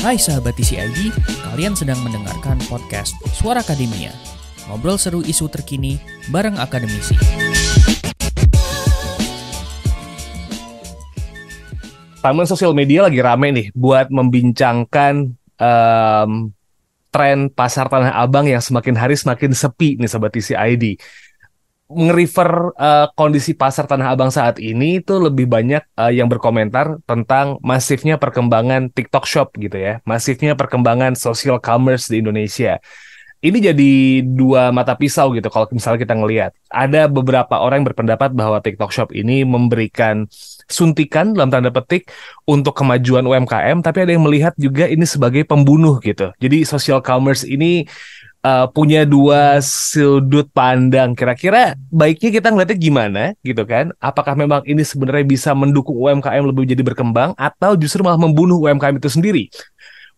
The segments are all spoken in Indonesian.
Hai sahabat TCID, kalian sedang mendengarkan podcast Suara Akademia. Ngobrol seru isu terkini bareng akademisi. Taman sosial media lagi rame nih buat membincangkan tren pasar Tanah Abang yang semakin hari semakin sepi nih Sobat TCID. Nge-refer kondisi pasar Tanah Abang saat ini itu lebih banyak yang berkomentar tentang masifnya perkembangan TikTok Shop gitu ya. Masifnya perkembangan social commerce di Indonesia. Ini jadi dua mata pisau gitu kalau misalnya kita ngelihat. Ada beberapa orang yang berpendapat bahwa TikTok Shop ini memberikan suntikan dalam tanda petik untuk kemajuan UMKM, tapi ada yang melihat juga ini sebagai pembunuh gitu. Jadi social commerce ini punya dua sudut pandang. Kira-kira baiknya kita ngeliatnya gimana gitu kan? Apakah memang ini sebenarnya bisa mendukung UMKM lebih jadi berkembang atau justru malah membunuh UMKM itu sendiri?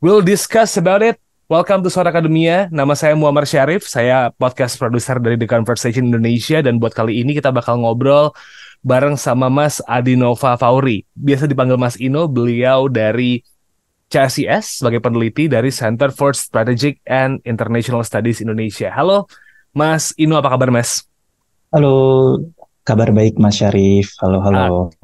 We'll discuss about it. Welcome to Suara Akademia. Nama saya Muammar Syarif. Saya podcast produser dari The Conversation Indonesia. Dan buat kali ini kita bakal ngobrol bareng sama Mas Adinova Fauri. Biasa dipanggil Mas Ino. Beliau dari CSIS sebagai peneliti dari Center for Strategic and International Studies Indonesia. Halo Mas Ino, apa kabar Mas? Halo, kabar baik Mas Syarif. Halo.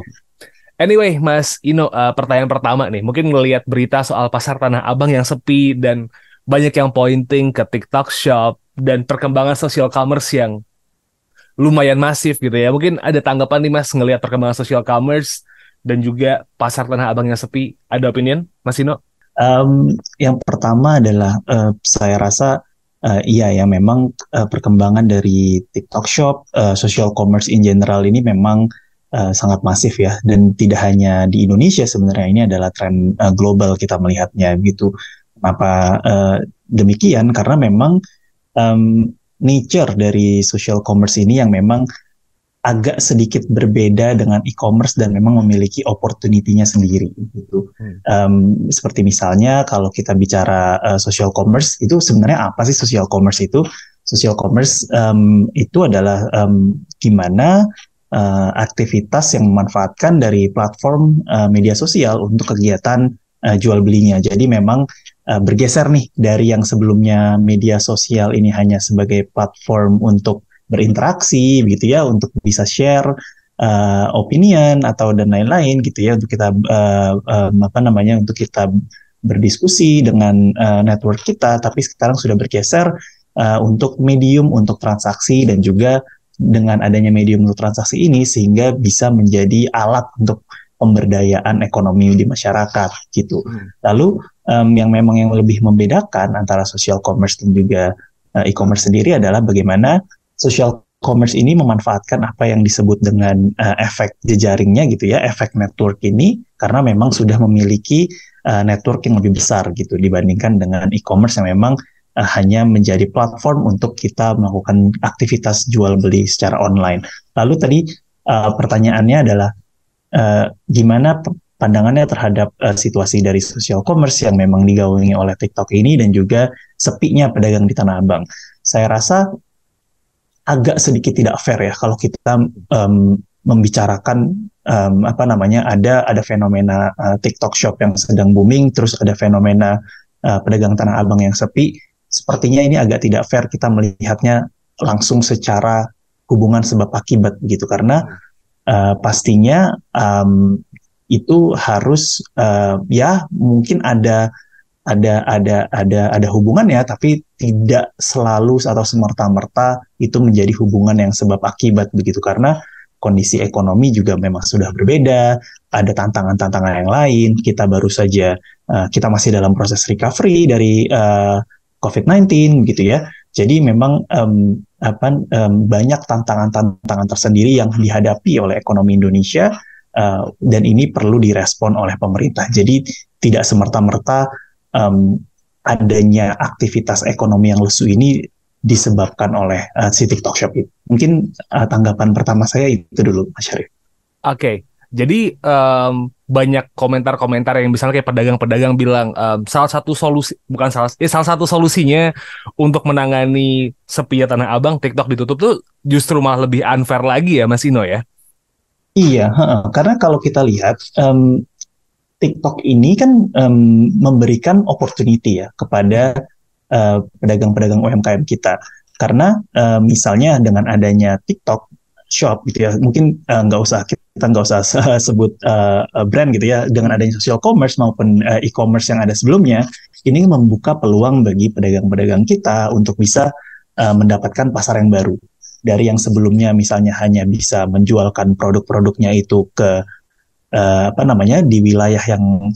Anyway, Mas Ino, pertanyaan pertama nih. Mungkin ngelihat berita soal pasar Tanah Abang yang sepi dan banyak yang pointing ke TikTok Shop dan perkembangan social commerce yang lumayan masif gitu ya. Mungkin ada tanggapan nih Mas ngelihat perkembangan social commerce dan juga pasar Tanah Abang yang sepi. Ada opinion, Mas Ino? Yang pertama adalah saya rasa iya ya memang perkembangan dari TikTok Shop, social commerce in general ini memang sangat masif ya, dan tidak hanya di Indonesia sebenarnya, ini adalah tren global kita melihatnya gitu. Kenapa demikian? Karena memang nature dari social commerce ini yang memang agak sedikit berbeda dengan e-commerce dan memang memiliki opportunity-nya sendiri gitu. Seperti misalnya kalau kita bicara social commerce, itu sebenarnya apa sih social commerce itu? Social commerce itu adalah gimana aktivitas yang memanfaatkan dari platform media sosial untuk kegiatan jual belinya. Jadi memang bergeser nih dari yang sebelumnya media sosial ini hanya sebagai platform untuk berinteraksi gitu ya, untuk bisa share opinion atau dan lain-lain gitu ya, untuk kita untuk kita berdiskusi dengan network kita, tapi sekarang sudah bergeser untuk medium untuk transaksi, dan juga dengan adanya medium untuk transaksi ini sehingga bisa menjadi alat untuk pemberdayaan ekonomi di masyarakat gitu. Lalu yang lebih membedakan antara social commerce dan juga e-commerce sendiri adalah bagaimana social commerce ini memanfaatkan apa yang disebut dengan efek jejaringnya gitu ya, efek network ini, karena memang sudah memiliki network yang lebih besar gitu dibandingkan dengan e-commerce yang memang hanya menjadi platform untuk kita melakukan aktivitas jual beli secara online. Lalu tadi pertanyaannya adalah gimana pandangannya terhadap situasi dari social commerce yang memang digaungi oleh TikTok ini dan juga sepinya pedagang di Tanah Abang. Saya rasa agak sedikit tidak fair ya kalau kita membicarakan ada fenomena TikTok Shop yang sedang booming, terus ada fenomena pedagang Tanah Abang yang sepi. Sepertinya ini agak tidak fair kita melihatnya langsung secara hubungan sebab akibat gitu, karena pastinya itu harus ya mungkin ada hubungan ya, tapi tidak selalu atau semerta-merta itu menjadi hubungan yang sebab akibat begitu, karena kondisi ekonomi juga memang sudah berbeda, ada tantangan-tantangan yang lain. Kita baru saja kita masih dalam proses recovery dari COVID-19 gitu ya. Jadi memang banyak tantangan-tantangan tersendiri yang dihadapi oleh ekonomi Indonesia, dan ini perlu direspon oleh pemerintah. Jadi tidak semerta-merta adanya aktivitas ekonomi yang lesu ini disebabkan oleh si TikTok Shop itu. Mungkin tanggapan pertama saya itu dulu, Mas Syarif. Oke. Jadi banyak komentar-komentar yang misalnya kayak pedagang-pedagang bilang salah satu solusinya untuk menangani sepinya Tanah Abang TikTok ditutup tuh justru malah lebih unfair lagi ya Mas Ino ya. Iya, karena kalau kita lihat TikTok ini kan memberikan opportunity ya kepada pedagang-pedagang UMKM kita. Karena misalnya dengan adanya TikTok Shop gitu ya, mungkin kita nggak usah sebut brand gitu ya. Dengan adanya social commerce maupun e-commerce yang ada sebelumnya, ini membuka peluang bagi pedagang-pedagang kita untuk bisa mendapatkan pasar yang baru. Dari yang sebelumnya misalnya hanya bisa menjualkan produk-produknya itu ke di wilayah yang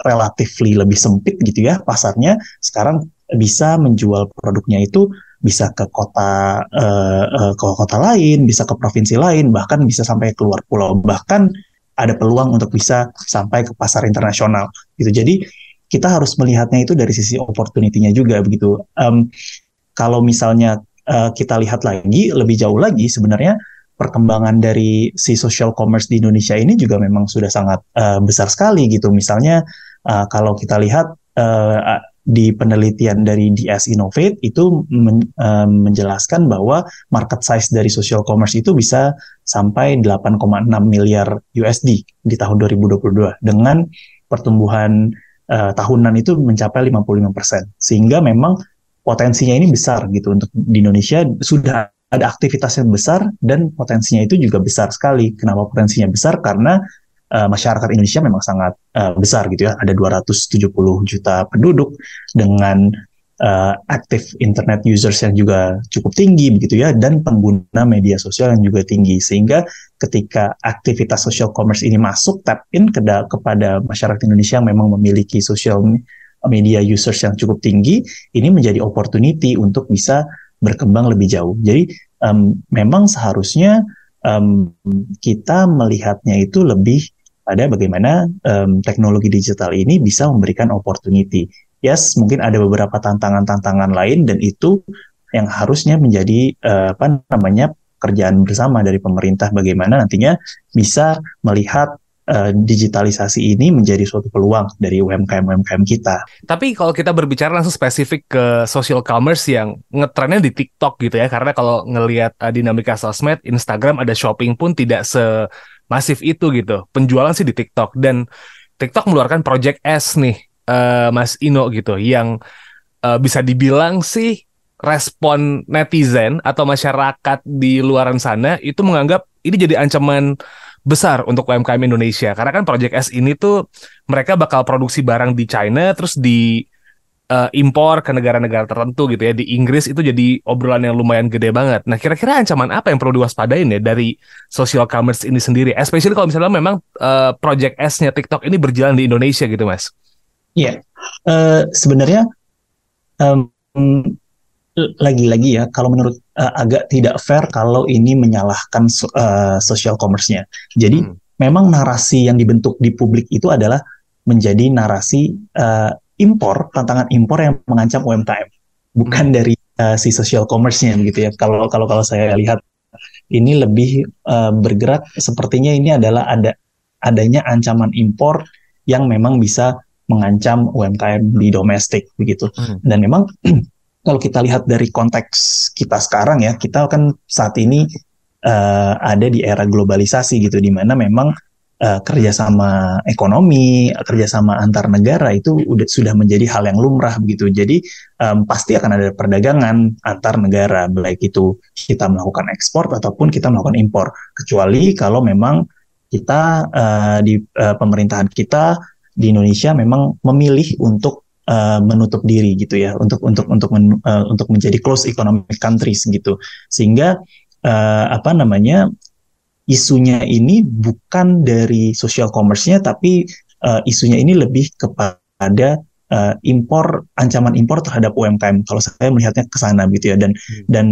relatively lebih sempit gitu ya pasarnya, sekarang bisa menjual produknya itu bisa ke kota lain, bisa ke provinsi lain, bahkan bisa sampai keluar pulau, bahkan ada peluang untuk bisa sampai ke pasar internasional gitu. Jadi kita harus melihatnya itu dari sisi opportunity-nya juga begitu. Kalau misalnya kita lihat lagi lebih jauh lagi, sebenarnya perkembangan dari si social commerce di Indonesia ini juga memang sudah sangat besar sekali gitu. Misalnya kalau kita lihat di penelitian dari DS Innovate itu menjelaskan bahwa market size dari social commerce itu bisa sampai 8,6 miliar USD di tahun 2022 dengan pertumbuhan tahunan itu mencapai 55%. Sehingga memang potensinya ini besar gitu untuk di Indonesia, sudah ada aktivitas yang besar dan potensinya itu juga besar sekali. Kenapa potensinya besar? Karena masyarakat Indonesia memang sangat besar gitu ya. Ada 270 juta penduduk dengan active internet users yang juga cukup tinggi begitu ya, dan pengguna media sosial yang juga tinggi. Sehingga ketika aktivitas social commerce ini masuk tap in kepada masyarakat Indonesia yang memang memiliki social media users yang cukup tinggi, ini menjadi opportunity untuk bisa berkembang lebih jauh. Jadi memang seharusnya kita melihatnya itu lebih pada bagaimana teknologi digital ini bisa memberikan opportunity. Yes, mungkin ada beberapa tantangan-tantangan lain, dan itu yang harusnya menjadi pekerjaan bersama dari pemerintah, bagaimana nantinya bisa melihat digitalisasi ini menjadi suatu peluang dari UMKM kita. Tapi kalau kita berbicara langsung spesifik ke social commerce yang ngetrennya di TikTok gitu ya, karena kalau ngelihat dinamika sosmed, Instagram ada shopping pun tidak semasif itu gitu. Penjualan sih di TikTok, dan TikTok mengeluarkan Project S nih, Mas Ino gitu, yang bisa dibilang sih respon netizen atau masyarakat di luaran sana itu menganggap ini jadi ancaman besar untuk UMKM Indonesia. Karena kan Project S ini tuh mereka bakal produksi barang di China terus di impor ke negara-negara tertentu gitu ya. Di Inggris itu jadi obrolan yang lumayan gede banget. Nah, kira-kira ancaman apa yang perlu diwaspadain ya dari social commerce ini sendiri? Especially kalau misalnya memang Project S-nya TikTok ini berjalan di Indonesia gitu, Mas. Iya, sebenarnya lagi-lagi ya, kalau menurut agak tidak fair kalau ini menyalahkan social commerce-nya. Jadi memang narasi yang dibentuk di publik itu adalah menjadi narasi tantangan impor yang mengancam UMKM, bukan dari si social commerce-nya gitu ya. Kalau saya lihat ini lebih bergerak sepertinya ini adalah adanya ancaman impor yang memang bisa mengancam UMKM di domestik begitu. Dan memang kalau kita lihat dari konteks kita sekarang ya, kita kan saat ini ada di era globalisasi gitu, di mana memang kerjasama ekonomi, kerjasama antar negara itu sudah menjadi hal yang lumrah begitu. Jadi pasti akan ada perdagangan antar negara, baik itu kita melakukan ekspor ataupun kita melakukan impor. Kecuali kalau memang kita di pemerintahan kita di Indonesia memang memilih untuk menutup diri gitu ya, untuk menjadi closed economic countries gitu, sehingga isunya ini bukan dari social commerce-nya, tapi isunya ini lebih kepada ancaman impor terhadap UMKM. Kalau saya melihatnya ke sana gitu ya, dan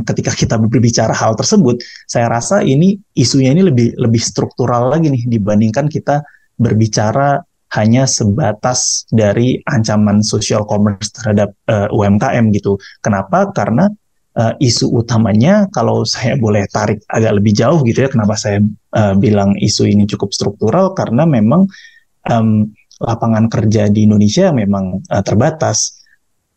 ketika kita berbicara hal tersebut, saya rasa ini isunya ini lebih struktural lagi nih dibandingkan kita berbicara hanya sebatas dari ancaman social commerce terhadap UMKM gitu. Kenapa? Karena isu utamanya, kalau saya boleh tarik agak lebih jauh gitu ya, kenapa saya bilang isu ini cukup struktural, karena memang lapangan kerja di Indonesia memang terbatas.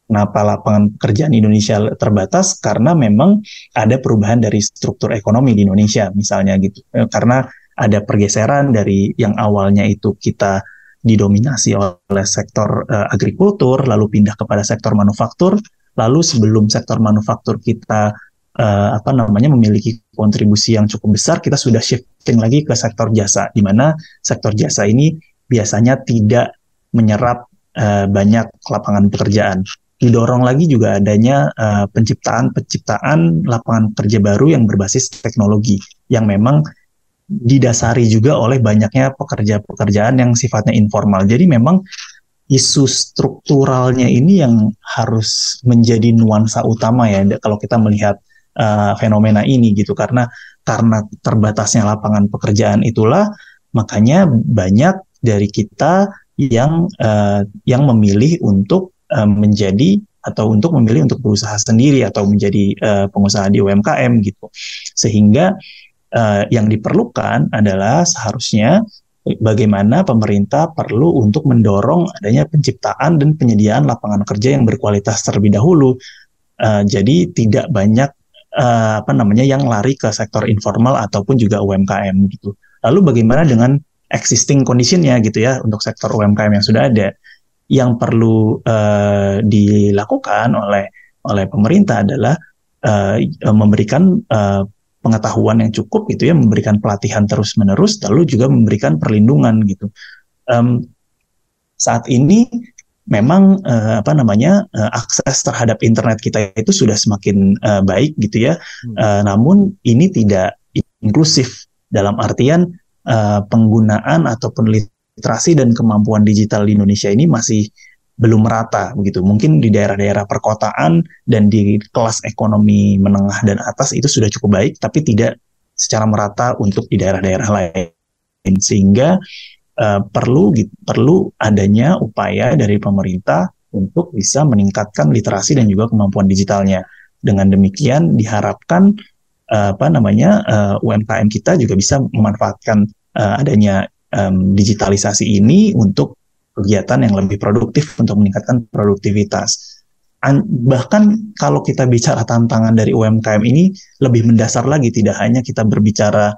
Kenapa lapangan pekerjaan di Indonesia terbatas? Karena memang ada perubahan dari struktur ekonomi di Indonesia misalnya gitu. Karena ada pergeseran dari yang awalnya itu kita didominasi oleh sektor agrikultur, lalu pindah kepada sektor manufaktur, lalu sebelum sektor manufaktur kita memiliki kontribusi yang cukup besar, kita sudah shifting lagi ke sektor jasa, di mana sektor jasa ini biasanya tidak menyerap banyak lapangan pekerjaan. Didorong lagi juga adanya penciptaan lapangan kerja baru yang berbasis teknologi, yang memang didasari juga oleh banyaknya pekerjaan yang sifatnya informal. Jadi memang isu strukturalnya ini yang harus menjadi nuansa utama ya kalau kita melihat fenomena ini gitu, karena terbatasnya lapangan pekerjaan itulah makanya banyak dari kita yang memilih untuk menjadi atau untuk memilih untuk berusaha sendiri atau menjadi pengusaha di UMKM gitu. Sehingga yang diperlukan adalah seharusnya bagaimana pemerintah perlu untuk mendorong adanya penciptaan dan penyediaan lapangan kerja yang berkualitas terlebih dahulu. Jadi tidak banyak yang lari ke sektor informal ataupun juga UMKM gitu. Lalu bagaimana dengan existing condition-nya gitu ya untuk sektor UMKM yang sudah ada? Yang perlu dilakukan oleh pemerintah adalah memberikan pengetahuan yang cukup gitu ya, memberikan pelatihan terus-menerus, lalu juga memberikan perlindungan gitu. Saat ini memang akses terhadap internet kita itu sudah semakin baik gitu ya, namun ini tidak inklusif dalam artian penggunaan ataupun literasi dan kemampuan digital di Indonesia ini masih belum merata begitu. Mungkin di daerah-daerah perkotaan dan di kelas ekonomi menengah dan atas itu sudah cukup baik, tapi tidak secara merata untuk di daerah-daerah lain. Sehingga perlu adanya upaya dari pemerintah untuk bisa meningkatkan literasi dan juga kemampuan digitalnya. Dengan demikian diharapkan UMKM kita juga bisa memanfaatkan adanya digitalisasi ini untuk kegiatan yang lebih produktif untuk meningkatkan produktivitas. Bahkan kalau kita bicara tantangan dari UMKM ini lebih mendasar lagi, tidak hanya kita berbicara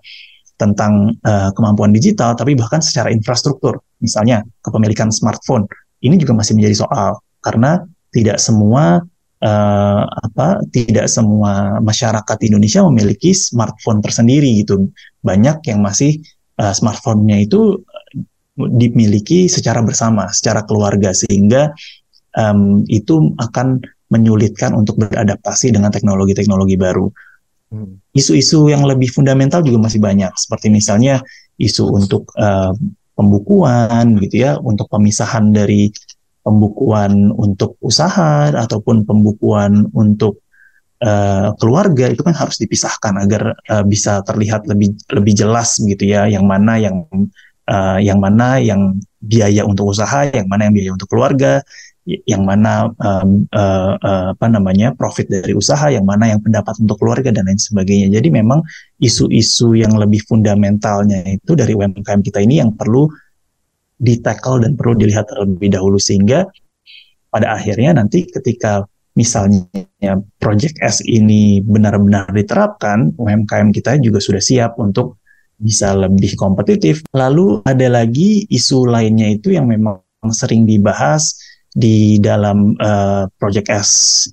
tentang kemampuan digital, tapi bahkan secara infrastruktur. Misalnya kepemilikan smartphone, ini juga masih menjadi soal karena tidak semua masyarakat di Indonesia memiliki smartphone tersendiri gitu. Banyak yang masih smartphone-nya itu dimiliki secara bersama, secara keluarga, sehingga itu akan menyulitkan untuk beradaptasi dengan teknologi-teknologi baru. Isu-isu yang lebih fundamental juga masih banyak, seperti misalnya isu untuk pembukuan gitu ya, untuk pemisahan dari pembukuan untuk usaha ataupun pembukuan untuk keluarga, itu kan harus dipisahkan agar bisa terlihat lebih jelas gitu ya, yang mana yang biaya untuk usaha, yang mana yang biaya untuk keluarga, yang mana profit dari usaha, yang mana yang pendapat untuk keluarga dan lain sebagainya. Jadi memang isu-isu yang lebih fundamentalnya itu dari UMKM kita ini yang perlu di-tackle dan perlu dilihat terlebih dahulu, sehingga pada akhirnya nanti ketika misalnya Project S ini benar-benar diterapkan, UMKM kita juga sudah siap untuk bisa lebih kompetitif. Lalu ada lagi isu lainnya itu yang memang sering dibahas di dalam Project S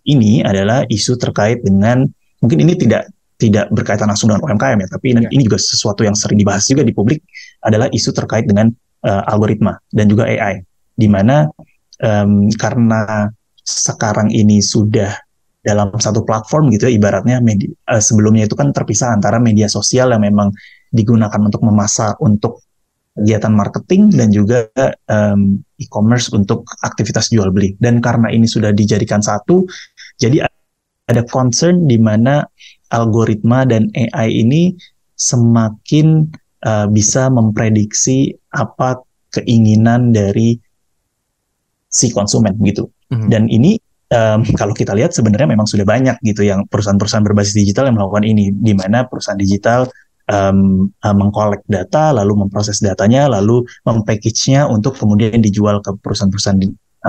ini adalah isu terkait dengan, mungkin ini tidak berkaitan langsung dengan UMKM ya, tapi ini juga sesuatu yang sering dibahas juga di publik, adalah isu terkait dengan algoritma dan juga AI, di mana karena sekarang ini sudah dalam satu platform gitu ya, ibaratnya sebelumnya itu kan terpisah antara media sosial yang memang digunakan untuk memasak, untuk kegiatan marketing, dan juga e-commerce untuk aktivitas jual beli. Dan karena ini sudah dijadikan satu, jadi ada concern di mana algoritma dan AI ini semakin bisa memprediksi apa keinginan dari si konsumen gitu. Dan ini kalau kita lihat sebenarnya memang sudah banyak gitu yang perusahaan-perusahaan berbasis digital yang melakukan ini, di mana perusahaan digital mengkolek data, lalu memproses datanya, lalu mempackage-nya untuk kemudian dijual ke perusahaan-perusahaan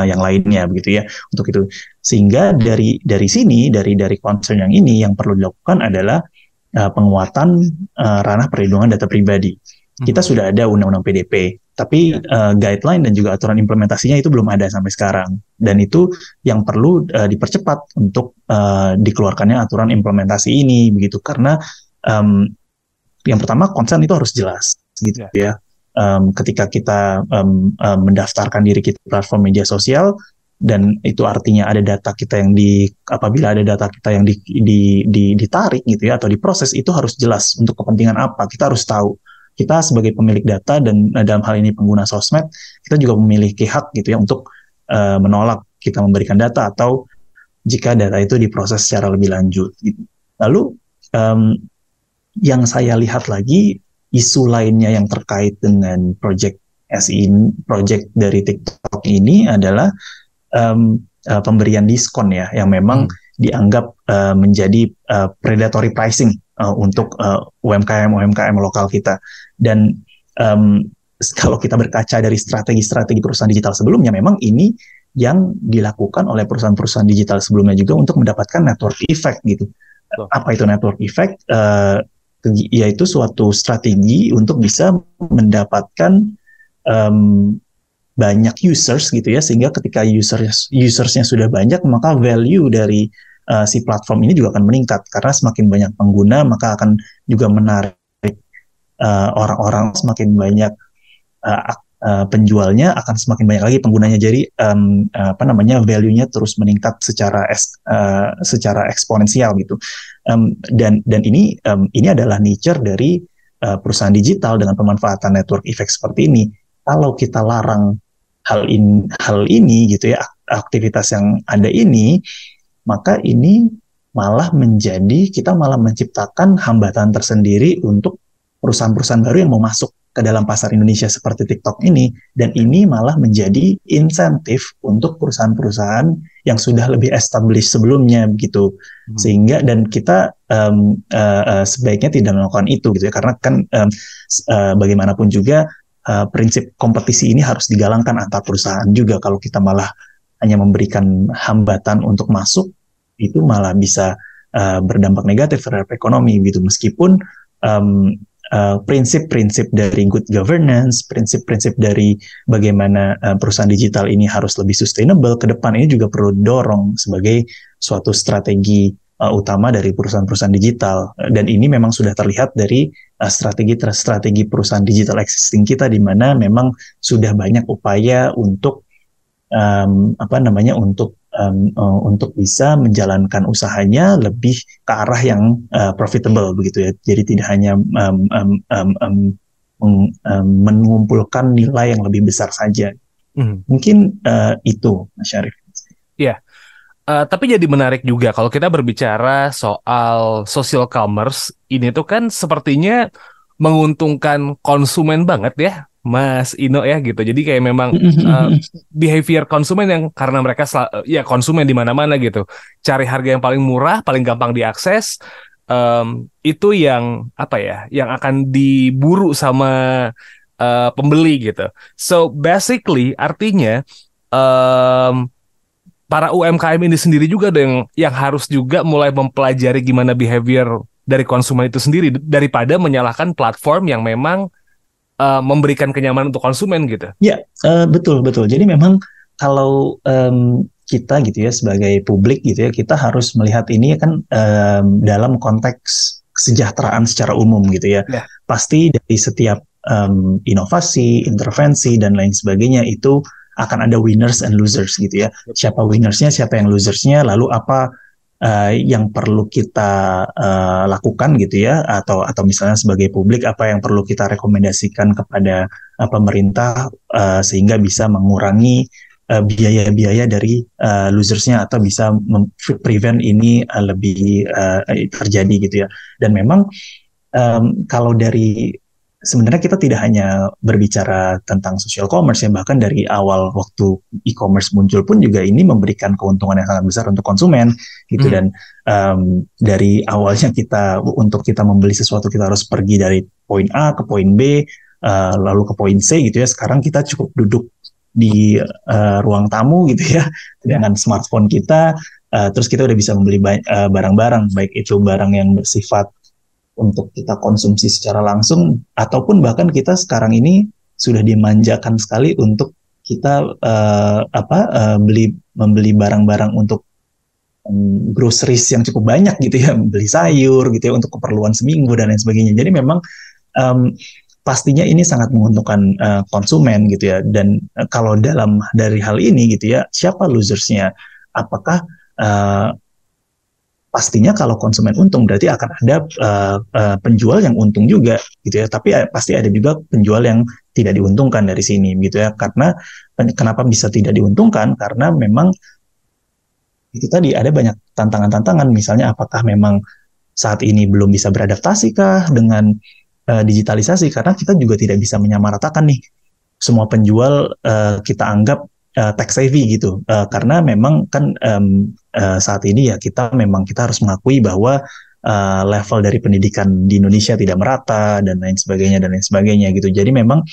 yang lainnya begitu ya. Untuk itu, sehingga dari sini, dari concern yang ini, yang perlu dilakukan adalah penguatan ranah perlindungan data pribadi. Kita sudah ada undang-undang PDP, Tapi guideline dan juga aturan implementasinya itu belum ada sampai sekarang. Dan itu yang perlu dipercepat untuk dikeluarkannya aturan implementasi ini, begitu. Karena yang pertama konsen itu harus jelas, gitu ya. Ketika kita mendaftarkan diri kita di platform media sosial, dan itu artinya ada data kita yang apabila ada data kita yang ditarik gitu ya atau diproses, itu harus jelas untuk kepentingan apa. Kita harus tahu. Kita sebagai pemilik data dan dalam hal ini pengguna sosmed, kita juga memiliki hak gitu ya untuk menolak kita memberikan data atau jika data itu diproses secara lebih lanjut. Gitu. Lalu yang saya lihat lagi isu lainnya yang terkait dengan project dari TikTok ini adalah pemberian diskon ya, yang memang dianggap menjadi predatory pricing untuk UMKM lokal kita. Dan kalau kita berkaca dari strategi-strategi perusahaan digital sebelumnya, memang ini yang dilakukan oleh perusahaan-perusahaan digital sebelumnya juga untuk mendapatkan network effect gitu. Apa itu network effect? Yaitu suatu strategi untuk bisa mendapatkan banyak users gitu ya, sehingga ketika usersnya sudah banyak, maka value dari si platform ini juga akan meningkat, karena semakin banyak pengguna maka akan juga menarik orang-orang, semakin banyak penjualnya akan semakin banyak lagi penggunanya. Jadi value-nya terus meningkat secara eksponensial gitu. Dan ini adalah nature dari perusahaan digital dengan pemanfaatan network effect seperti ini. Kalau kita larang hal ini gitu ya, aktivitas yang ada ini, maka ini kita malah menciptakan hambatan tersendiri untuk perusahaan-perusahaan baru yang mau masuk ke dalam pasar Indonesia seperti TikTok ini. Dan ini malah menjadi insentif untuk perusahaan-perusahaan yang sudah lebih established sebelumnya begitu. Sehingga dan kita sebaiknya tidak melakukan itu gitu ya, karena kan bagaimanapun juga prinsip kompetisi ini harus digalangkan antar perusahaan juga. Kalau kita malah hanya memberikan hambatan untuk masuk, itu malah bisa berdampak negatif terhadap ekonomi gitu. Meskipun prinsip-prinsip dari good governance, prinsip-prinsip dari bagaimana perusahaan digital ini harus lebih sustainable ke depan, ini juga perlu didorong sebagai suatu strategi utama dari perusahaan-perusahaan digital. Dan ini memang sudah terlihat dari strategi perusahaan digital existing kita, di mana memang sudah banyak upaya untuk untuk bisa menjalankan usahanya lebih ke arah yang profitable begitu ya. Jadi tidak hanya mengumpulkan nilai yang lebih besar saja. Mungkin itu, Mas Syarif. Iya. Tapi jadi menarik juga kalau kita berbicara soal social commerce, ini tuh kan sepertinya menguntungkan konsumen banget ya, Mas Ino ya gitu. Jadi kayak memang behavior konsumen yang karena mereka ya konsumen di mana-mana gitu, cari harga yang paling murah, paling gampang diakses, itu yang yang akan diburu sama pembeli gitu. So basically artinya para UMKM ini sendiri juga ada yang harus juga mulai mempelajari gimana behavior dari konsumen itu sendiri, daripada menyalahkan platform yang memang memberikan kenyamanan untuk konsumen gitu. Ya, betul. Jadi memang kalau kita gitu ya sebagai publik gitu ya, kita harus melihat ini kan dalam konteks kesejahteraan secara umum gitu ya. Pasti dari setiap inovasi, intervensi dan lain sebagainya itu akan ada winners and losers gitu ya. Siapa winnersnya, siapa yang losersnya, lalu apa yang perlu kita lakukan gitu ya, atau misalnya sebagai publik apa yang perlu kita rekomendasikan kepada pemerintah sehingga bisa mengurangi biaya-biaya dari losersnya atau bisa prevent ini lebih terjadi gitu ya. Dan memang kalau dari sebenarnya kita tidak hanya berbicara tentang social commerce ya, bahkan dari awal waktu e-commerce muncul pun juga ini memberikan keuntungan yang sangat besar untuk konsumen gitu. Dan dari awalnya untuk kita membeli sesuatu kita harus pergi dari poin A ke poin B, lalu ke poin C gitu ya. Sekarang kita cukup duduk di ruang tamu gitu ya dengan smartphone kita, terus kita udah bisa membeli barang-barang, baik itu barang yang bersifat untuk kita konsumsi secara langsung, ataupun bahkan kita sekarang ini sudah dimanjakan sekali untuk kita membeli barang-barang untuk groceries yang cukup banyak gitu ya, beli sayur gitu ya untuk keperluan seminggu dan lain sebagainya. Jadi memang pastinya ini sangat menguntungkan konsumen gitu ya. Dan kalau dari hal ini gitu ya, siapa losersnya? Apakah pastinya kalau konsumen untung berarti akan ada penjual yang untung juga gitu ya. Tapi pasti ada juga penjual yang tidak diuntungkan dari sini gitu ya. Karena kenapa bisa tidak diuntungkan? Karena memang itu tadi ada banyak tantangan-tantangan. Misalnya apakah memang saat ini belum bisa beradaptasi kah dengan digitalisasi? Karena kita juga tidak bisa menyamaratakan nih semua penjual kita anggap tech savvy gitu. Karena memang kan saat ini ya kita harus mengakui bahwa level dari pendidikan di Indonesia tidak merata dan lain sebagainya gitu. Jadi memang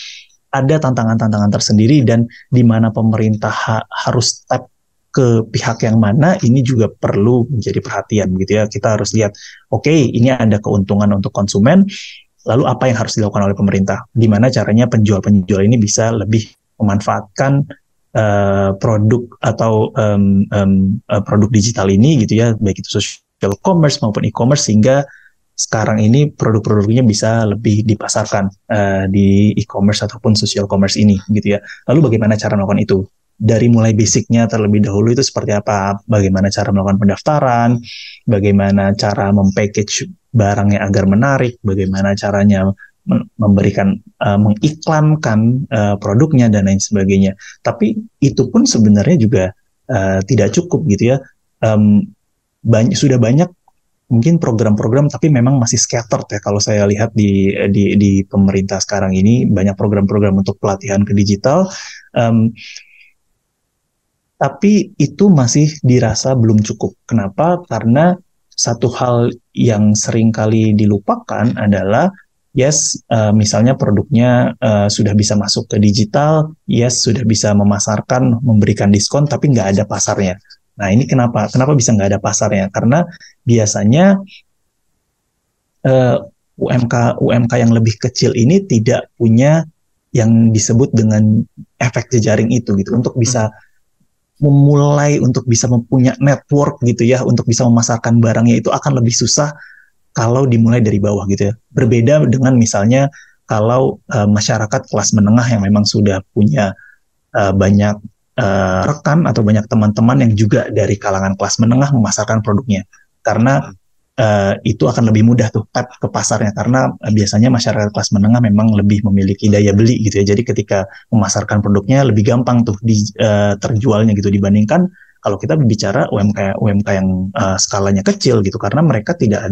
ada tantangan-tantangan tersendiri, dan di mana pemerintah harus tap ke pihak yang mana ini juga perlu menjadi perhatian gitu ya. Kita harus lihat, oke, ini ada keuntungan untuk konsumen, lalu apa yang harus dilakukan oleh pemerintah? Gimana caranya penjual-penjual ini bisa lebih memanfaatkan produk atau produk digital ini gitu ya, baik itu social commerce maupun e-commerce, sehingga sekarang ini produk-produknya bisa lebih dipasarkan di e-commerce ataupun social commerce ini gitu ya. Lalu bagaimana cara melakukan itu? Dari mulai basicnya terlebih dahulu itu seperti apa? Bagaimana cara melakukan pendaftaran? Bagaimana cara mempackage barangnya agar menarik? Bagaimana caranya memberikan mengiklankan produknya dan lain sebagainya. Tapi itu pun sebenarnya juga tidak cukup gitu ya. Sudah banyak mungkin program-program, tapi memang masih scattered ya. Kalau saya lihat di pemerintah sekarang ini banyak program-program untuk pelatihan ke digital, tapi itu masih dirasa belum cukup. Kenapa? Karena satu hal yang sering kali dilupakan adalah misalnya produknya sudah bisa masuk ke digital, sudah bisa memasarkan, memberikan diskon, tapi nggak ada pasarnya. Nah ini kenapa bisa nggak ada pasarnya? Karena biasanya UMK yang lebih kecil ini tidak punya yang disebut dengan efek jejaring itu gitu, untuk bisa memulai, untuk bisa mempunyai network gitu ya, untuk bisa memasarkan barangnya itu akan lebih susah kalau dimulai dari bawah gitu ya. Berbeda dengan misalnya kalau masyarakat kelas menengah yang memang sudah punya banyak rekan atau banyak teman-teman yang juga dari kalangan kelas menengah memasarkan produknya. Karena itu akan lebih mudah tuh tap ke pasarnya, karena biasanya masyarakat kelas menengah memang lebih memiliki daya beli gitu ya. Jadi ketika memasarkan produknya lebih gampang tuh terjualnya gitu, dibandingkan kalau kita berbicara UMK yang skalanya kecil gitu, karena mereka tidak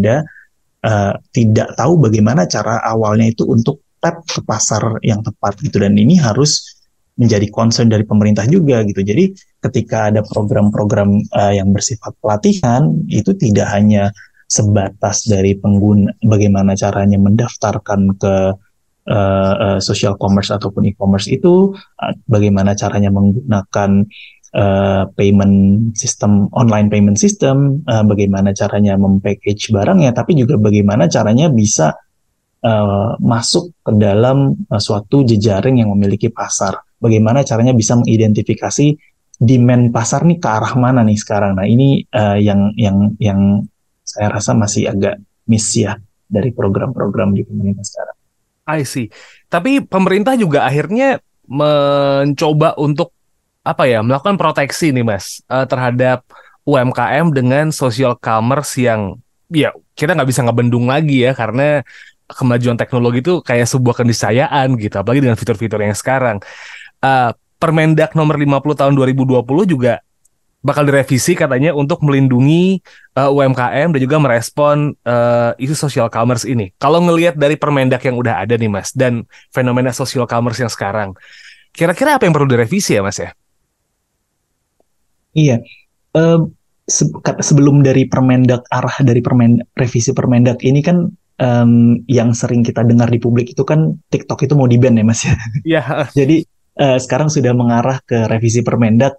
tahu bagaimana cara awalnya itu untuk tap ke pasar yang tepat gitu. Dan ini harus menjadi concern dari pemerintah juga gitu. Jadi ketika ada program-program yang bersifat pelatihan, itu tidak hanya sebatas dari pengguna, bagaimana caranya mendaftarkan ke social commerce ataupun e-commerce itu, bagaimana caranya menggunakan online payment system, bagaimana caranya mempackage barangnya, tapi juga bagaimana caranya bisa masuk ke dalam suatu jejaring yang memiliki pasar. Bagaimana caranya bisa mengidentifikasi demand pasar nih ke arah mana nih sekarang. Nah ini yang saya rasa masih agak miss ya dari program-program di pemerintah sekarang. I see. Tapi pemerintah juga akhirnya mencoba untuk melakukan proteksi nih Mas terhadap UMKM dengan social commerce yang ya kita nggak bisa ngebendung lagi ya, karena kemajuan teknologi itu kayak sebuah keniscayaan gitu, apalagi dengan fitur-fitur yang sekarang. Permendak nomor 50 tahun 2020 juga bakal direvisi katanya untuk melindungi UMKM dan juga merespon isu social commerce ini. Kalau ngelihat dari permendak yang udah ada nih Mas, dan fenomena social commerce yang sekarang, kira-kira apa yang perlu direvisi ya Mas ya? Iya, sebelum dari revisi permendak ini kan yang sering kita dengar di publik itu kan TikTok itu mau di-ban ya Mas ya. Iya. Jadi sekarang sudah mengarah ke revisi permendak,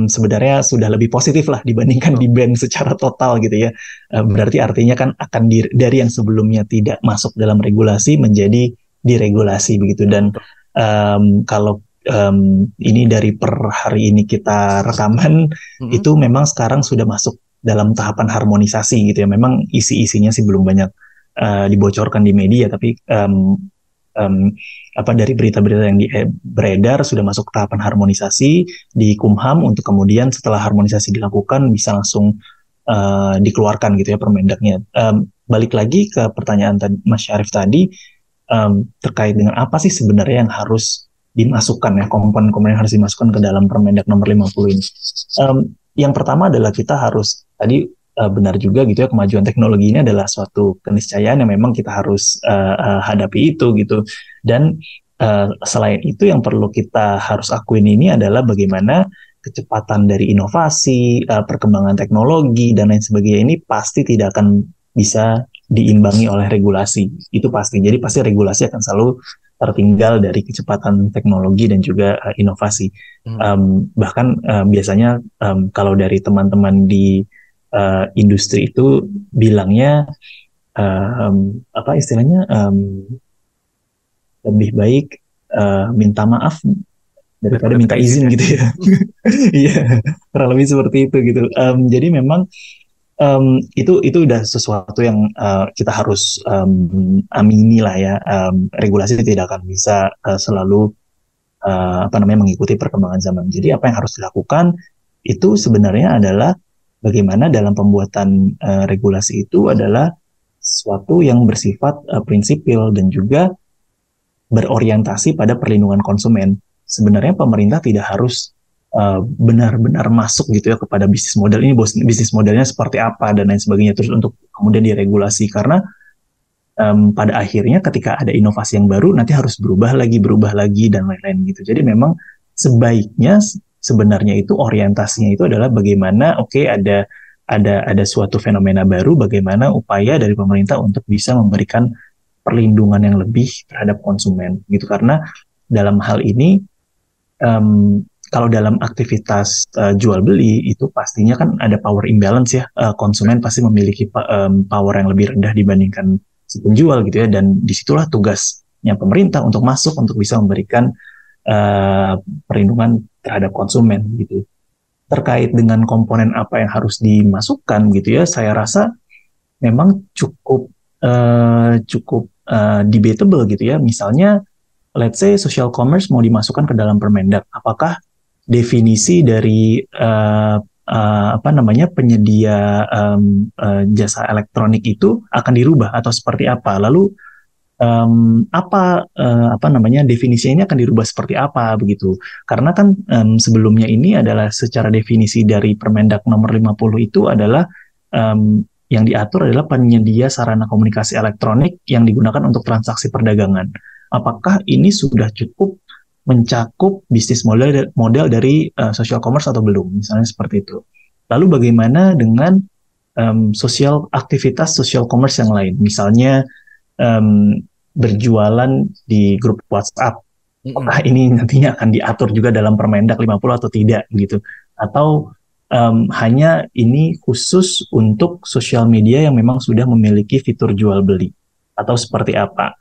sebenarnya sudah lebih positif lah dibandingkan di-ban secara total gitu ya. Berarti artinya kan akan dari yang sebelumnya tidak masuk dalam regulasi menjadi diregulasi begitu. Dan Kalau ini dari per hari ini kita rekaman, itu memang sekarang sudah masuk dalam tahapan harmonisasi gitu ya. Memang isi-isinya sih belum banyak dibocorkan di media, tapi dari berita-berita yang beredar sudah masuk tahapan harmonisasi di Kumham untuk kemudian setelah harmonisasi dilakukan bisa langsung dikeluarkan gitu ya Permendaknya. Balik lagi ke pertanyaan Mas Syarif tadi terkait dengan apa sih sebenarnya yang harus dimasukkan ya, komponen-komponen yang harus dimasukkan ke dalam Permendak nomor 50 ini. Yang pertama adalah kita harus tadi benar juga gitu ya, kemajuan teknologi ini adalah suatu keniscayaan yang memang kita harus hadapi itu gitu. Dan selain itu yang perlu kita harus akuin ini adalah bagaimana kecepatan dari inovasi, perkembangan teknologi dan lain sebagainya ini pasti tidak akan bisa diimbangi oleh regulasi. Itu pasti. Jadi pasti regulasi akan selalu tertinggal dari kecepatan teknologi dan juga inovasi. Bahkan biasanya kalau dari teman-teman di industri itu bilangnya apa istilahnya lebih baik minta maaf daripada minta izin gitu ya. Iya, kurang lebih seperti itu gitu. Jadi memang itu udah sesuatu yang kita harus amini lah ya. Regulasi tidak akan bisa selalu mengikuti perkembangan zaman. Jadi apa yang harus dilakukan itu sebenarnya adalah bagaimana dalam pembuatan regulasi itu adalah sesuatu yang bersifat prinsipil dan juga berorientasi pada perlindungan konsumen. Sebenarnya pemerintah tidak harus benar-benar masuk gitu ya kepada bisnis model ini, bisnis modelnya seperti apa dan lain sebagainya terus untuk kemudian diregulasi, karena pada akhirnya ketika ada inovasi yang baru nanti harus berubah lagi dan lain-lain gitu. Jadi memang sebaiknya sebenarnya itu orientasinya itu adalah bagaimana ada suatu fenomena baru, bagaimana upaya dari pemerintah untuk bisa memberikan perlindungan yang lebih terhadap konsumen gitu. Karena dalam hal ini kalau dalam aktivitas jual beli itu pastinya kan ada power imbalance ya, konsumen pasti memiliki power yang lebih rendah dibandingkan si penjual gitu ya, dan disitulah tugasnya pemerintah untuk masuk untuk bisa memberikan perlindungan terhadap konsumen gitu. Terkait dengan komponen apa yang harus dimasukkan gitu ya, saya rasa memang cukup debatable gitu ya. Misalnya let's say social commerce mau dimasukkan ke dalam Permendak, apakah definisi dari penyedia jasa elektronik itu akan dirubah atau seperti apa? Lalu definisinya ini akan dirubah seperti apa begitu? Karena kan sebelumnya ini adalah secara definisi dari Permendak nomor 50 itu adalah yang diatur adalah penyedia sarana komunikasi elektronik yang digunakan untuk transaksi perdagangan. Apakah ini sudah cukup mencakup bisnis model dari social commerce atau belum, misalnya seperti itu. Lalu bagaimana dengan aktivitas social commerce yang lain, misalnya berjualan di grup WhatsApp, apakah ini nantinya akan diatur juga dalam Permendak 50 atau tidak gitu, atau hanya ini khusus untuk sosial media yang memang sudah memiliki fitur jual beli atau seperti apa.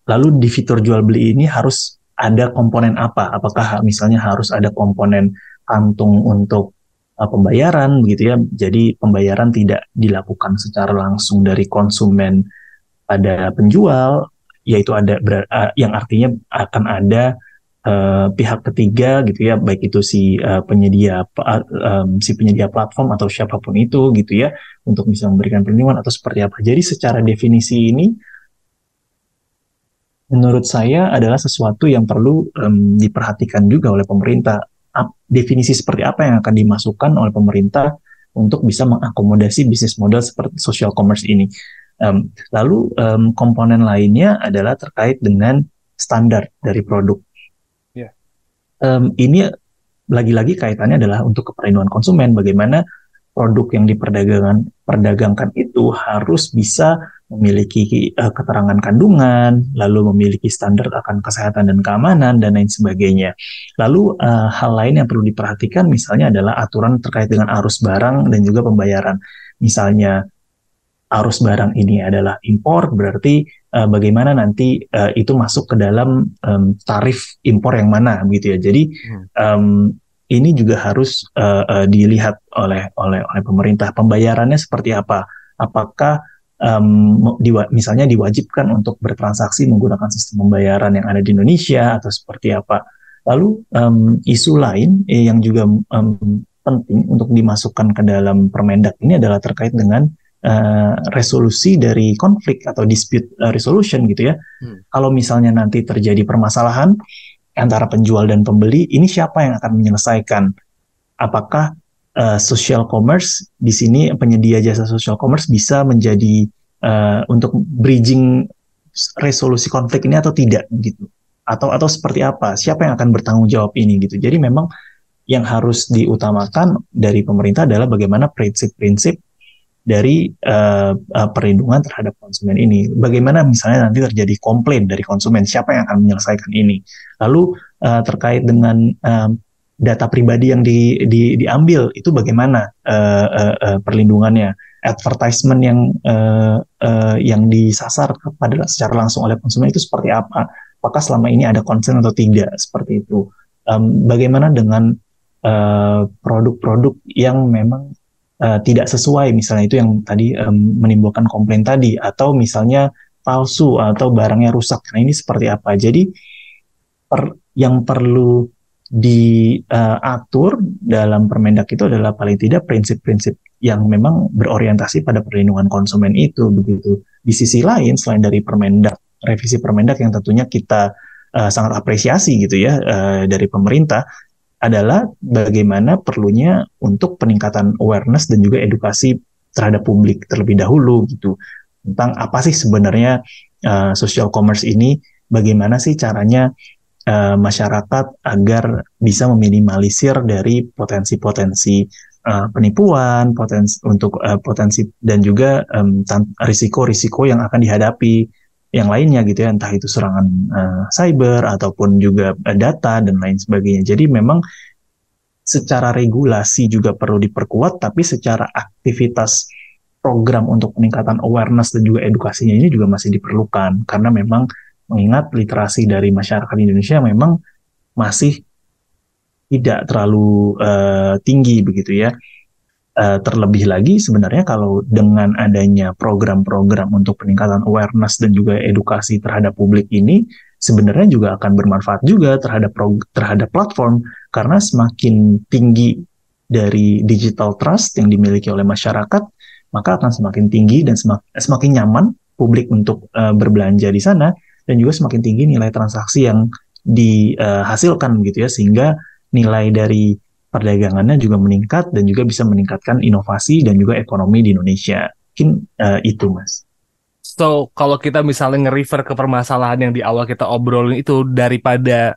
Lalu di fitur jual beli ini harus ada komponen apa? Apakah misalnya harus ada komponen kantung untuk pembayaran begitu ya? Jadi pembayaran tidak dilakukan secara langsung dari konsumen pada penjual, yaitu ada yang artinya akan ada pihak ketiga gitu ya, baik itu si penyedia platform atau siapapun itu gitu ya, untuk bisa memberikan perlindungan atau seperti apa. Jadi secara definisi ini menurut saya adalah sesuatu yang perlu diperhatikan juga oleh pemerintah. Definisi seperti apa yang akan dimasukkan oleh pemerintah untuk bisa mengakomodasi bisnis model seperti social commerce ini. Lalu komponen lainnya adalah terkait dengan standar dari produk. Yeah. Ini lagi-lagi kaitannya adalah untuk perlindungan konsumen. Bagaimana produk yang diperdagangkan itu harus bisa memiliki keterangan kandungan, lalu memiliki standar akan kesehatan dan keamanan, dan lain sebagainya. Lalu hal lain yang perlu diperhatikan misalnya adalah aturan terkait dengan arus barang dan juga pembayaran. Misalnya arus barang ini adalah impor, berarti bagaimana nanti itu masuk ke dalam tarif impor yang mana gitu ya. Jadi ini juga harus dilihat oleh pemerintah. Pembayarannya seperti apa? Apakah misalnya diwajibkan untuk bertransaksi menggunakan sistem pembayaran yang ada di Indonesia atau seperti apa? Lalu isu lain yang juga penting untuk dimasukkan ke dalam Permendak ini adalah terkait dengan resolusi dari konflik atau dispute resolution gitu ya. Kalau misalnya nanti terjadi permasalahan antara penjual dan pembeli, ini siapa yang akan menyelesaikan? Apakah social commerce di sini, penyedia jasa social commerce bisa menjadi untuk bridging resolusi konflik ini atau tidak gitu? Atau seperti apa? Siapa yang akan bertanggung jawab ini gitu? Jadi memang yang harus diutamakan dari pemerintah adalah bagaimana prinsip-prinsip dari perlindungan terhadap konsumen ini. Bagaimana misalnya nanti terjadi komplain dari konsumen, siapa yang akan menyelesaikan ini? Lalu terkait dengan data pribadi yang diambil, itu bagaimana perlindungannya? Advertisement yang disasar kepada secara langsung oleh konsumen itu seperti apa? Apakah selama ini ada concern atau tidak? Seperti itu. Bagaimana dengan produk-produk yang memang tidak sesuai, misalnya itu yang tadi menimbulkan komplain tadi, atau misalnya palsu atau barangnya rusak. Nah ini seperti apa? Jadi yang perlu diatur dalam Permendak itu adalah paling tidak prinsip-prinsip yang memang berorientasi pada perlindungan konsumen itu begitu. Di sisi lain, selain dari Permendak, revisi Permendak yang tentunya kita sangat apresiasi gitu ya dari pemerintah, adalah bagaimana perlunya untuk peningkatan awareness dan juga edukasi terhadap publik terlebih dahulu gitu, tentang apa sih sebenarnya social commerce ini, bagaimana sih caranya masyarakat agar bisa meminimalisir dari potensi-potensi penipuan, potensi dan juga risiko-risiko yang akan dihadapi yang lainnya gitu ya, entah itu serangan cyber ataupun juga data dan lain sebagainya. Jadi memang secara regulasi juga perlu diperkuat, tapi secara aktivitas program untuk peningkatan awareness dan juga edukasinya ini juga masih diperlukan, karena memang mengingat literasi dari masyarakat Indonesia memang masih tidak terlalu tinggi begitu ya. Terlebih lagi sebenarnya kalau dengan adanya program-program untuk peningkatan awareness dan juga edukasi terhadap publik ini, sebenarnya juga akan bermanfaat juga terhadap platform, karena semakin tinggi dari digital trust yang dimiliki oleh masyarakat, maka akan semakin tinggi dan semakin nyaman publik untuk berbelanja di sana, dan juga semakin tinggi nilai transaksi yang dihasilkan gitu ya, sehingga nilai dari perdagangannya juga meningkat dan juga bisa meningkatkan inovasi dan juga ekonomi di Indonesia. Mungkin itu, Mas. So, kalau kita misalnya nge-refer ke permasalahan yang di awal kita obrolin itu, daripada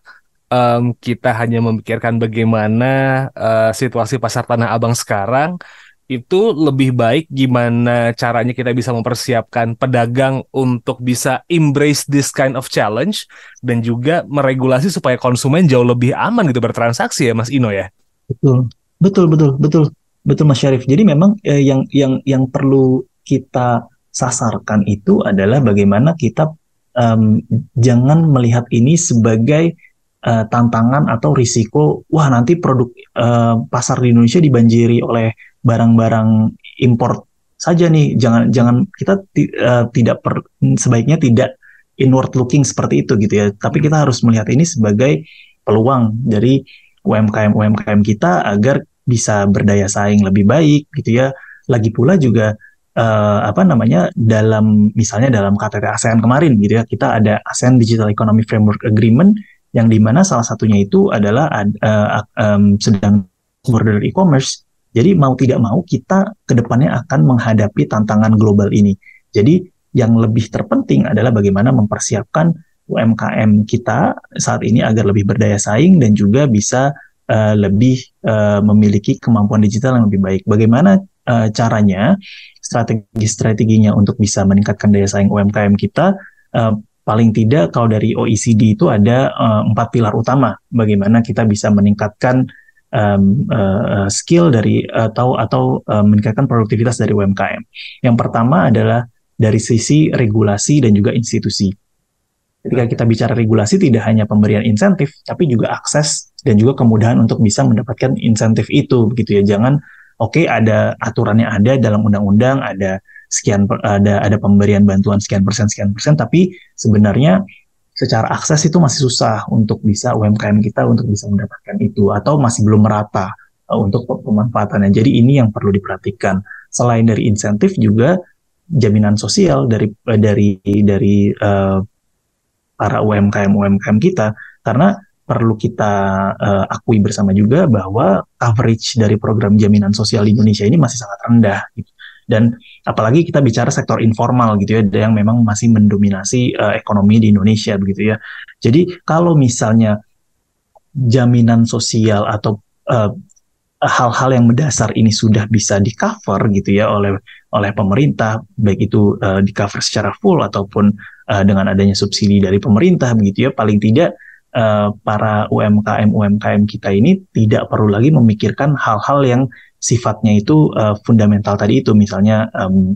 kita hanya memikirkan bagaimana situasi pasar Tanah Abang sekarang, itu lebih baik gimana caranya kita bisa mempersiapkan pedagang untuk bisa embrace this kind of challenge dan juga meregulasi supaya konsumen jauh lebih aman gitu bertransaksi ya, Mas Ino ya. Betul Mas Syarif. Jadi memang yang perlu kita sasarkan itu adalah bagaimana kita jangan melihat ini sebagai tantangan atau risiko, wah nanti produk pasar di Indonesia dibanjiri oleh barang-barang import saja nih. Jangan kita sebaiknya tidak inward looking seperti itu gitu ya. Tapi kita harus melihat ini sebagai peluang dari UMKM kita agar bisa berdaya saing lebih baik gitu ya. Lagi pula juga misalnya dalam KTT ASEAN kemarin gitu ya, kita ada ASEAN Digital Economy Framework Agreement yang dimana salah satunya itu adalah sedang border e-commerce. Jadi mau tidak mau kita kedepannya akan menghadapi tantangan global ini. Jadi yang lebih terpenting adalah bagaimana mempersiapkan UMKM kita saat ini agar lebih berdaya saing dan juga bisa lebih memiliki kemampuan digital yang lebih baik. Bagaimana caranya, strategi-strateginya untuk bisa meningkatkan daya saing UMKM kita? Paling tidak kalau dari OECD itu ada 4 pilar utama bagaimana kita bisa meningkatkan skill dari atau meningkatkan produktivitas dari UMKM. Yang pertama adalah dari sisi regulasi dan juga institusi. Ketika kita bicara regulasi, tidak hanya pemberian insentif, tapi juga akses dan juga kemudahan untuk bisa mendapatkan insentif itu, begitu ya. Jangan ada aturannya, ada dalam undang-undang, ada ada pemberian bantuan sekian persen, tapi sebenarnya secara akses itu masih susah untuk bisa UMKM kita untuk bisa mendapatkan itu, atau masih belum merata untuk pemanfaatannya. Jadi ini yang perlu diperhatikan. Selain dari insentif juga jaminan sosial dari para UMKM kita, karena perlu kita akui bersama juga bahwa coverage dari program jaminan sosial di Indonesia ini masih sangat rendah gitu. Dan apalagi kita bicara sektor informal gitu ya, yang memang masih mendominasi ekonomi di Indonesia begitu ya. Jadi kalau misalnya jaminan sosial atau hal-hal yang mendasar ini sudah bisa di-cover gitu ya oleh pemerintah, baik itu di-cover secara full ataupun dengan adanya subsidi dari pemerintah begitu ya, paling tidak para UMKM kita ini tidak perlu lagi memikirkan hal-hal yang sifatnya itu fundamental tadi itu, misalnya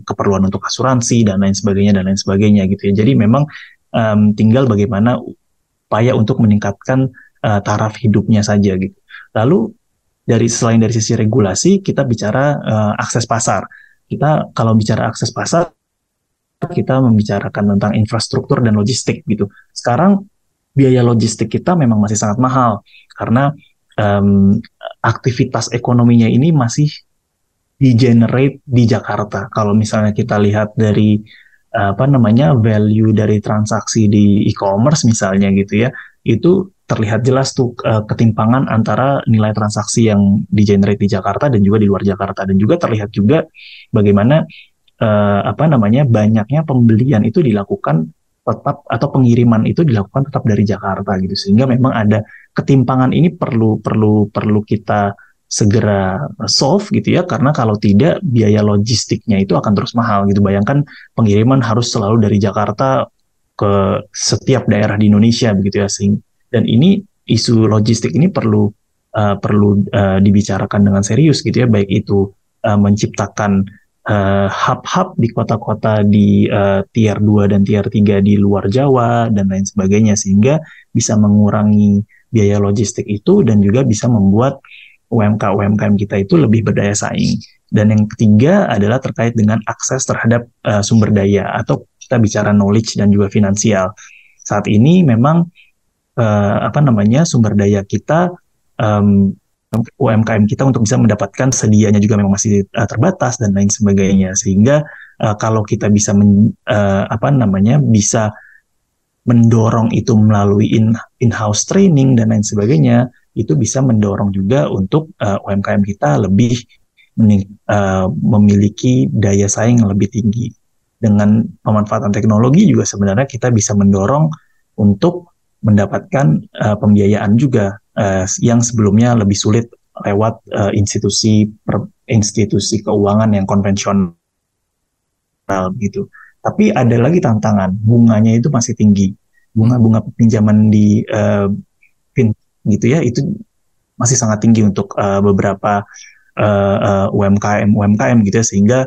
keperluan untuk asuransi dan lain sebagainya gitu ya. Jadi memang tinggal bagaimana upaya untuk meningkatkan taraf hidupnya saja gitu. Lalu selain dari sisi regulasi, kita bicara akses pasar. Kita kalau bicara akses pasar, kita membicarakan tentang infrastruktur dan logistik gitu. Sekarang biaya logistik kita memang masih sangat mahal karena aktivitas ekonominya ini masih di-generate di Jakarta. Kalau misalnya kita lihat dari value dari transaksi di e-commerce misalnya gitu ya, itu terlihat jelas tuh ketimpangan antara nilai transaksi yang di-generate di Jakarta dan juga di luar Jakarta, dan juga terlihat juga bagaimana banyaknya pembelian itu dilakukan tetap, atau pengiriman itu dilakukan tetap dari Jakarta gitu, sehingga memang ada ketimpangan ini perlu kita segera solve gitu ya, karena kalau tidak biaya logistiknya itu akan terus mahal gitu. Bayangkan pengiriman harus selalu dari Jakarta ke setiap daerah di Indonesia begitu ya, dan ini isu logistik ini perlu dibicarakan dengan serius gitu ya, baik itu menciptakan hub-hub di kota-kota di tier 2 dan tier 3 di luar Jawa dan lain sebagainya, sehingga bisa mengurangi biaya logistik itu dan juga bisa membuat UMKM kita itu lebih berdaya saing. Dan yang ketiga adalah terkait dengan akses terhadap sumber daya, atau kita bicara knowledge dan juga finansial. Saat ini memang sumber daya kita, UMKM kita untuk bisa mendapatkan sedianya juga memang masih terbatas dan lain sebagainya, sehingga kalau kita bisa bisa mendorong itu melalui in-house training dan lain sebagainya, itu bisa mendorong juga untuk UMKM kita lebih memiliki daya saing yang lebih tinggi. Dengan pemanfaatan teknologi juga sebenarnya kita bisa mendorong untuk mendapatkan pembiayaan juga yang sebelumnya lebih sulit lewat institusi keuangan yang konvensional gitu. Tapi ada lagi tantangan, bunganya itu masih tinggi. Bunga pinjaman di gitu ya, itu masih sangat tinggi untuk beberapa UMKM gitu ya, sehingga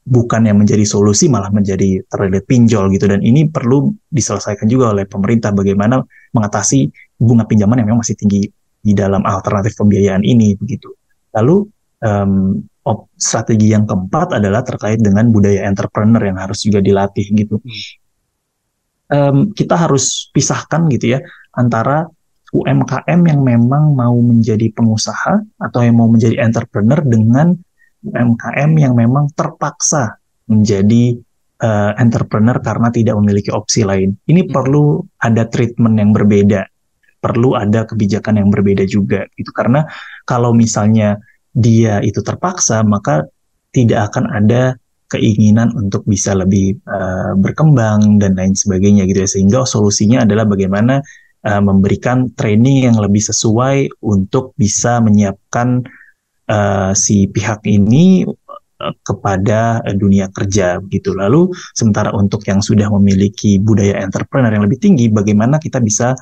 bukan yang menjadi solusi, malah menjadi terlilit pinjol gitu. Dan ini perlu diselesaikan juga oleh pemerintah, bagaimana mengatasi bunga pinjaman yang memang masih tinggi di dalam alternatif pembiayaan ini begitu. Lalu strategi yang keempat adalah terkait dengan budaya entrepreneur yang harus juga dilatih gitu. Kita harus pisahkan gitu ya antara UMKM yang memang mau menjadi pengusaha atau yang mau menjadi entrepreneur dengan UMKM yang memang terpaksa menjadi entrepreneur karena tidak memiliki opsi lain. Ini perlu ada treatment yang berbeda, perlu ada kebijakan yang berbeda juga gitu. Karena kalau misalnya dia itu terpaksa, maka tidak akan ada keinginan untuk bisa lebih berkembang dan lain sebagainya gitu ya. Sehingga solusinya adalah bagaimana memberikan training yang lebih sesuai untuk bisa menyiapkan si pihak ini kepada dunia kerja gitu. Lalu sementara untuk yang sudah memiliki budaya entrepreneur yang lebih tinggi, bagaimana kita bisa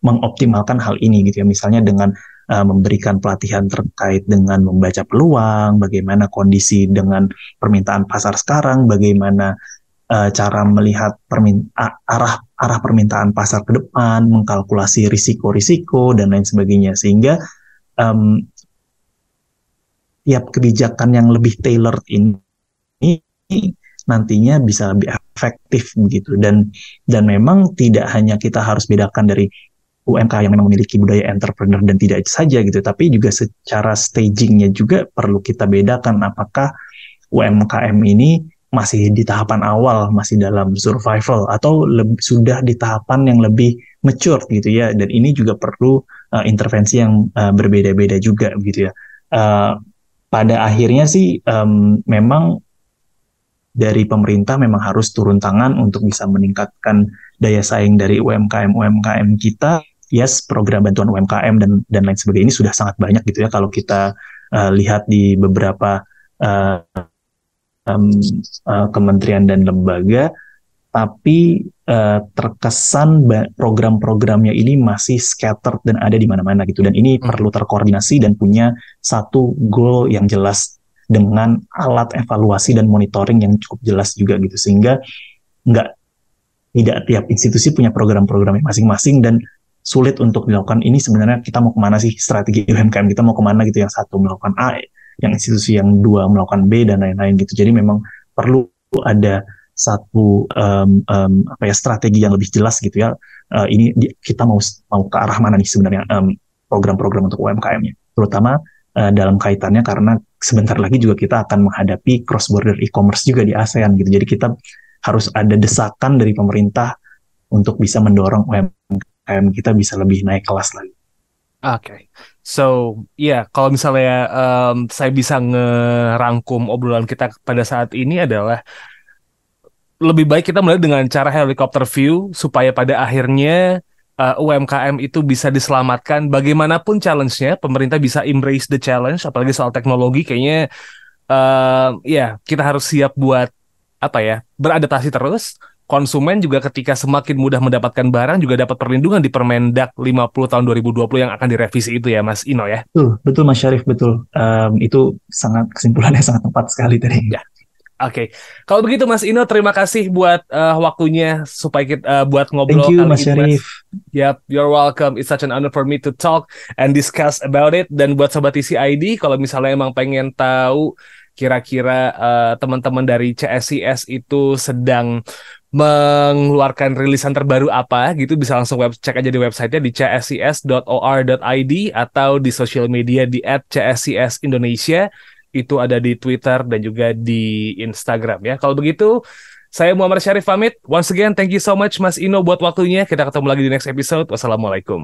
mengoptimalkan hal ini gitu ya, misalnya dengan memberikan pelatihan terkait dengan membaca peluang, bagaimana kondisi dengan permintaan pasar sekarang, bagaimana cara melihat arah permintaan pasar ke depan, mengkalkulasi risiko-risiko dan lain sebagainya, sehingga tiap kebijakan yang lebih tailored ini nantinya bisa lebih efektif begitu. Dan memang tidak hanya kita harus bedakan dari UMK yang memang memiliki budaya entrepreneur dan tidak saja gitu, tapi juga secara stagingnya juga perlu kita bedakan, apakah UMKM ini masih di tahapan awal, masih dalam survival, atau sudah di tahapan yang lebih mature gitu ya. Dan ini juga perlu intervensi yang berbeda-beda juga gitu ya. Pada akhirnya sih memang dari pemerintah memang harus turun tangan untuk bisa meningkatkan daya saing dari UMKM kita. Yes, program bantuan UMKM dan lain sebagainya ini sudah sangat banyak gitu ya kalau kita lihat di beberapa kementerian dan lembaga, tapi terkesan program-programnya ini masih scattered dan ada di mana-mana gitu, dan ini perlu terkoordinasi dan punya satu goal yang jelas dengan alat evaluasi dan monitoring yang cukup jelas juga gitu, sehingga tidak tiap institusi punya program-programnya masing-masing dan sulit untuk dilakukan. Ini sebenarnya kita mau kemana sih, strategi UMKM kita mau kemana gitu, yang satu melakukan A, yang institusi yang dua melakukan B dan lain-lain gitu. Jadi memang perlu ada satu strategi yang lebih jelas gitu ya. Ini kita mau ke arah mana nih sebenarnya program-program untuk UMKM-nya, terutama dalam kaitannya karena sebentar lagi juga kita akan menghadapi cross border e-commerce juga di ASEAN gitu. Jadi kita harus ada desakan dari pemerintah untuk bisa mendorong UMKM kita bisa lebih naik kelas lagi. Oke. So, kalau misalnya saya bisa ngerangkum obrolan kita pada saat ini adalah lebih baik kita melihat dengan cara helicopter view supaya pada akhirnya UMKM itu bisa diselamatkan. Bagaimanapun challenge-nya, pemerintah bisa embrace the challenge, apalagi soal teknologi. Kayaknya kita harus siap buat beradaptasi terus. Konsumen juga ketika semakin mudah mendapatkan barang juga dapat perlindungan di Permendak 50 tahun 2020 yang akan direvisi itu ya Mas Ino ya. Betul Mas Syarif, betul. Itu kesimpulannya sangat tepat sekali tadi. Ya. Oke. Kalau begitu Mas Ino, terima kasih buat waktunya supaya kita buat ngobrol. Thank you Mas Syarif. Yep, you're welcome. It's such an honor for me to talk and discuss about it. Dan buat Sobat TCID, kalau misalnya emang pengen tahu kira-kira teman-teman dari CSIS itu sedang mengeluarkan rilisan terbaru apa gitu, bisa langsung cek aja di websitenya di csis.or.id atau di sosial media di @csisindonesia. Itu ada di Twitter dan juga di Instagram ya. Kalau begitu, saya Muhammad Syarif pamit. Once again, thank you so much Mas Ino buat waktunya. Kita ketemu lagi di next episode. Wassalamualaikum.